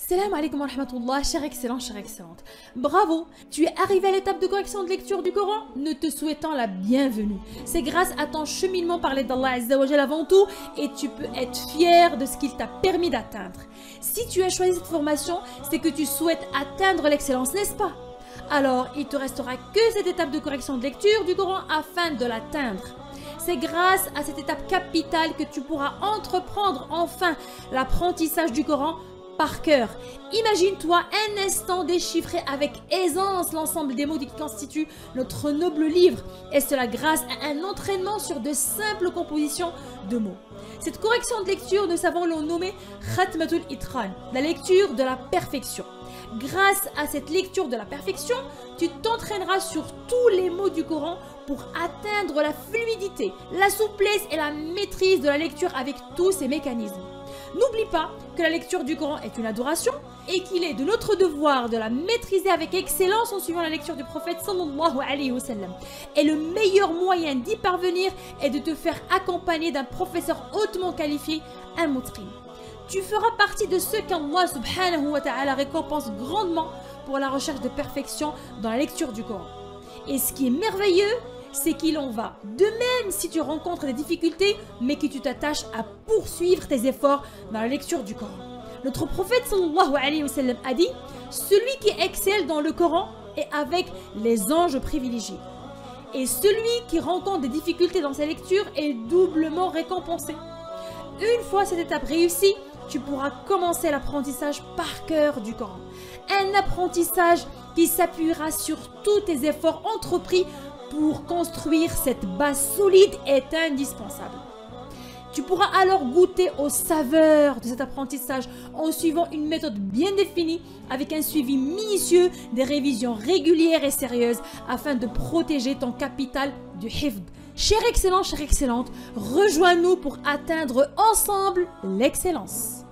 Salam alaikum wa rahmatullah, cher excellent, chère excellente. Bravo, tu es arrivé à l'étape de correction de lecture du Coran, ne te souhaitant la bienvenue. C'est grâce à ton cheminement par l'aide d'Allah Azza wa Jal avant tout et tu peux être fier de ce qu'il t'a permis d'atteindre. Si tu as choisi cette formation, c'est que tu souhaites atteindre l'excellence, n'est-ce pas? Alors, il te restera que cette étape de correction de lecture du Coran afin de l'atteindre. C'est grâce à cette étape capitale que tu pourras entreprendre enfin l'apprentissage du Coran par cœur. Imagine-toi un instant déchiffrer avec aisance l'ensemble des mots qui constituent notre noble livre, et cela grâce à un entraînement sur de simples compositions de mots. Cette correction de lecture, nous savons l'ont nommée Khatmatul Itqan, la lecture de la perfection. Grâce à cette lecture de la perfection, tu t'entraîneras sur tous les mots du Coran pour atteindre la fluidité, la souplesse et la maîtrise de la lecture avec tous ces mécanismes. N'oublie pas que la lecture du Coran est une adoration et qu'il est de notre devoir de la maîtriser avec excellence en suivant la lecture du prophète sallallahu alayhi wa sallam. Et le meilleur moyen d'y parvenir est de te faire accompagner d'un professeur hautement qualifié, un mutqin. Tu feras partie de ceux qu'Allah subhanahu wa ta'ala récompense grandement pour la recherche de perfection dans la lecture du Coran. Et ce qui est merveilleux, c'est qu'il en va de même si tu rencontres des difficultés, mais que tu t'attaches à poursuivre tes efforts dans la lecture du Coran. Notre prophète sallallahu alayhi wa sallam a dit « Celui qui excelle dans le Coran est avec les anges privilégiés. Et celui qui rencontre des difficultés dans sa lecture est doublement récompensé. » Une fois cette étape réussie, tu pourras commencer l'apprentissage par cœur du Coran. Un apprentissage qui s'appuiera sur tous tes efforts entrepris pour construire cette base solide est indispensable. Tu pourras alors goûter aux saveurs de cet apprentissage en suivant une méthode bien définie avec un suivi minutieux, des révisions régulières et sérieuses afin de protéger ton capital du hifd. Cher excellent, chère excellente, rejoins-nous pour atteindre ensemble l'excellence.